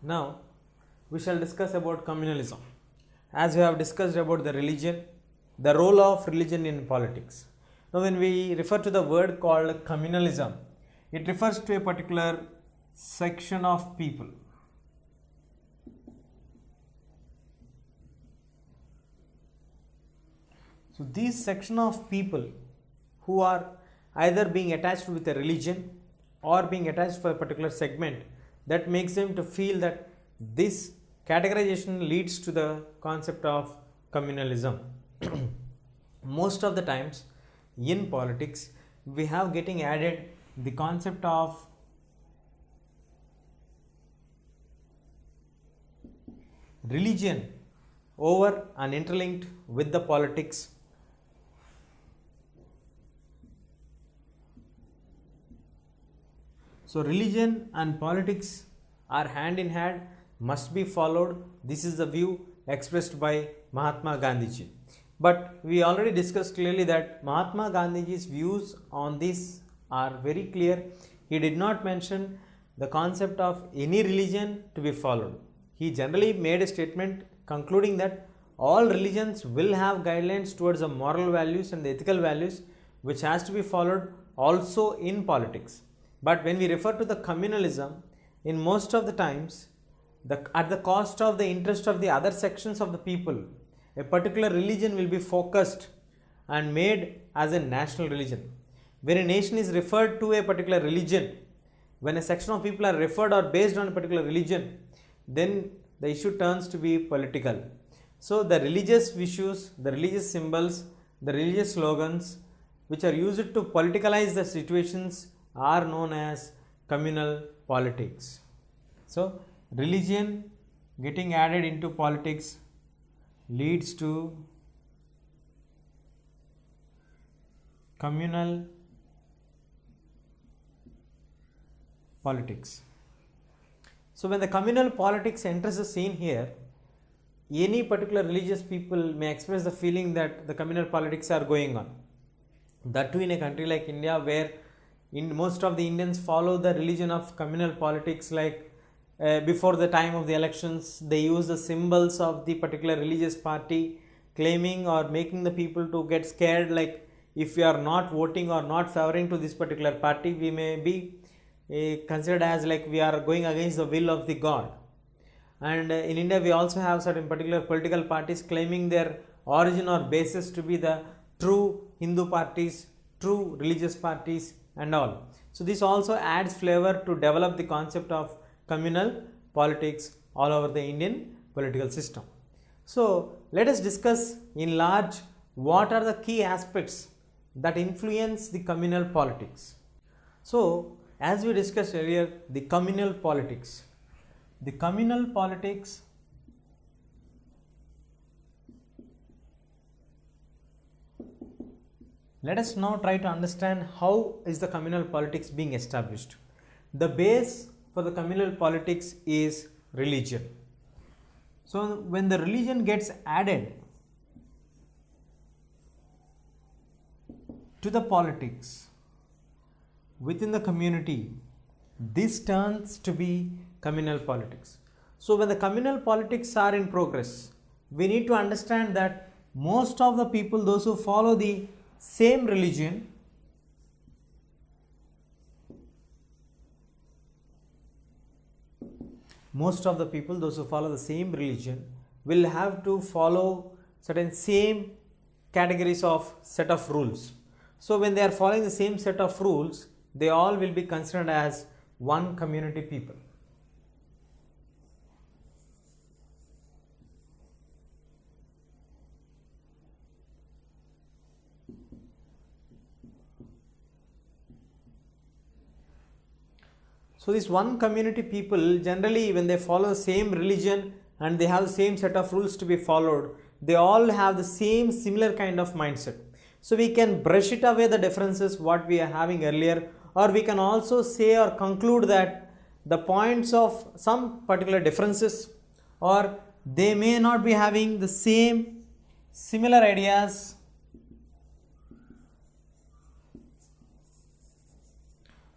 Now we shall discuss about communalism. As we have discussed about the religion, the role of religion in politics. Now when we refer to the word called communalism, it refers to a particular section of people. So these section of people who are either being attached with a religion or being attached for a particular segment, that makes them to feel that this categorization leads to the concept of communalism. Most of the times in politics we have getting added the concept of religion over and interlinked with the politics. So religion and politics are hand in hand, must be followed. This is the view expressed by Mahatma Gandhiji. But we already discussed clearly that Mahatma Gandhiji's views on this are very clear. He did not mention the concept of any religion to be followed. He generally made a statement concluding that all religions will have guidelines towards the moral values and the ethical values which has to be followed also in politics. But when we refer to the communalism, in most of the times, at the cost of the interest of the other sections of the people, a particular religion will be focused and made as a national religion. When a nation is referred to a particular religion, when a section of people are referred or based on a particular religion, then the issue turns to be political. So the religious issues, the religious symbols, the religious slogans which are used to politicalize the situations are known as communal politics. So religion getting added into politics leads to communal politics. So when the communal politics enters the scene here, any particular religious people may express the feeling that the communal politics are going on. That too in a country like India, where most of the Indians follow the religion of communal politics. Like before the time of the elections, they use the symbols of the particular religious party, claiming or making the people to get scared, like if we are not voting or not favoring to this particular party, we may be considered as like we are going against the will of the God. And in India we also have certain particular political parties claiming their origin or basis to be the true Hindu parties, true religious parties and all. So this also adds flavor to develop the concept of communal politics all over the Indian political system. So let us discuss in large what are the key aspects that influence the communal politics. So as we discussed earlier, the communal politics. The communal politics let us now try to understand how is the communal politics being established. The base for the communal politics is religion. So when the religion gets added to the politics within the community, this turns to be communal politics. So when the communal politics are in progress, we need to understand that most of the people, those who follow the same religion, will have to follow certain same categories of set of rules. So when they are following the same set of rules, they all will be considered as one community people. So this one community people, generally when they follow the same religion and they have the same set of rules to be followed, they all have the same similar kind of mindset. So we can brush it away the differences what we are having earlier, or we can also say or conclude that the points of some particular differences, or they may not be having the same similar ideas,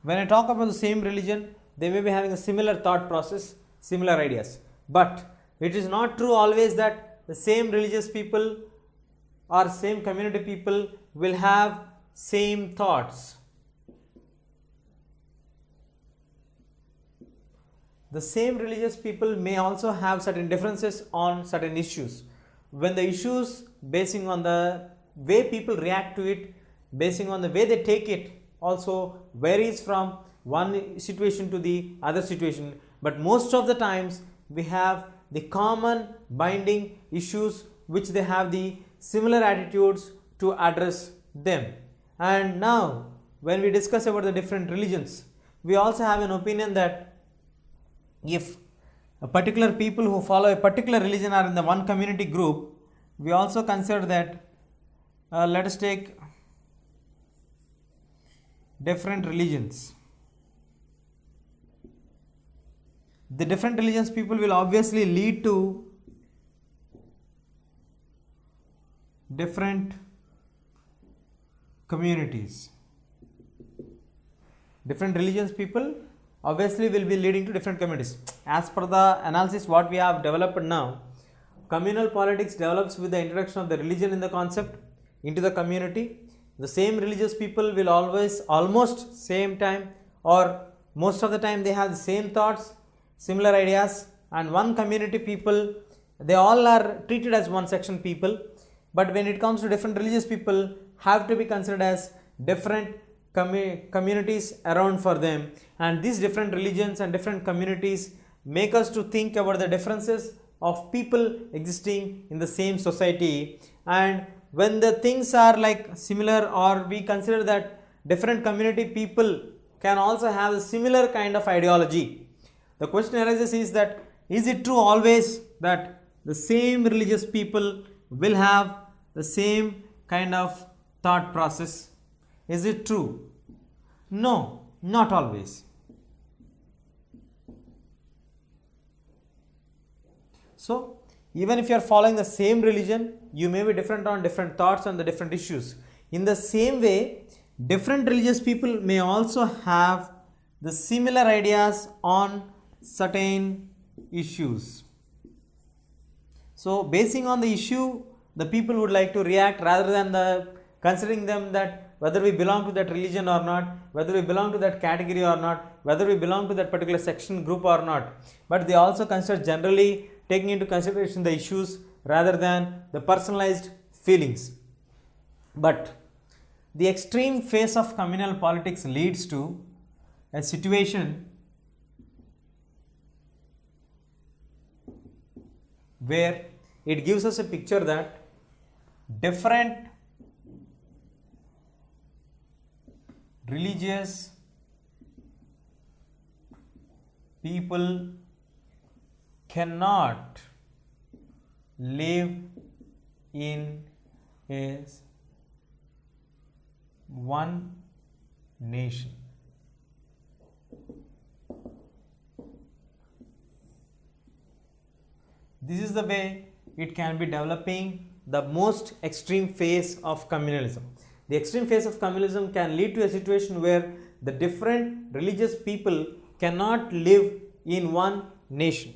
when I talk about the same religion, they may be having a similar thought process, similar ideas. But it is not true always that the same religious people or same community people will have same thoughts. The same religious people may also have certain differences on certain issues. When the issues, basing on the way people react to it, basing on the way they take it, also varies from one situation to the other situation. But most of the times we have the common binding issues which they have the similar attitudes to address them. And now when we discuss about the different religions, we also have an opinion that if a particular people who follow a particular religion are in the one community group, we also consider that let us take different religions. The different religions people will obviously lead to different communities. Different religions people obviously will be leading to different communities. As per the analysis what we have developed now, communal politics develops with the introduction of the religion in the concept into the community. The same religious people will always, almost same time or most of the time, they have the same thoughts, similar ideas, and one community people, they all are treated as one section people. But when it comes to different religious people, have to be considered as different communities around for them, and these different religions and different communities make us to think about the differences of people existing in the same society. And when the things are like similar, or we consider that different community people can also have a similar kind of ideology, the question arises is that is it true always that the same religious people will have the same kind of thought process? Is it true? No, not always. So, even if you are following the same religion, you may be different on different thoughts on the different issues. In the same way, different religious people may also have the similar ideas on certain issues. So, basing on the issue, the people would like to react rather than considering them that whether we belong to that religion or not, whether we belong to that category or not, whether we belong to that particular section group or not. But they also consider generally taking into consideration the issues rather than the personalized feelings. But the extreme phase of communal politics leads to a situation where it gives us a picture that different religious people cannot live in a one nation. This is the way it can be developing the most extreme phase of communalism. The extreme phase of communalism can lead to a situation where the different religious people cannot live in one nation.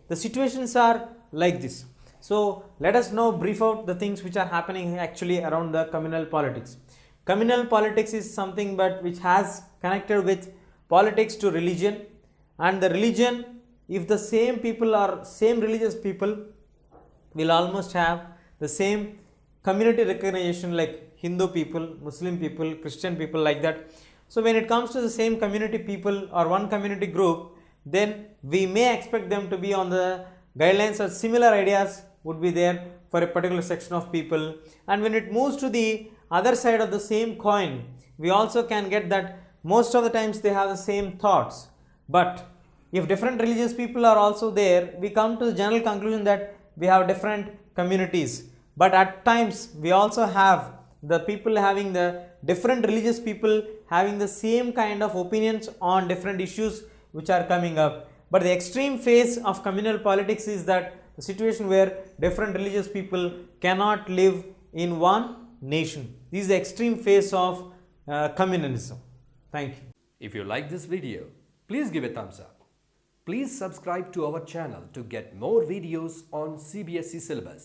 The situations are like this. So let us now brief out the things which are happening actually around the communal politics. Communal politics is something but which has connected with politics to religion, and the religion, if the same people are same religious people, will almost have the same community recognition like Hindu people, Muslim people, Christian people, like that. So when it comes to the same community people or one community group, then we may expect them to be on the guidelines or similar ideas would be there for a particular section of people. And when it moves to the other side of the same coin, we also can get that most of the times they have the same thoughts. But if different religious people are also there, we come to the general conclusion that we have different communities. But at times we also have the people having the different religious people having the same kind of opinions on different issues which are coming up. But the extreme phase of communal politics is that the situation where different religious people cannot live in one nation. This is the extreme phase of communalism. Thank you. If you like this video, please give a thumbs up. Please subscribe to our channel to get more videos on CBSE syllabus.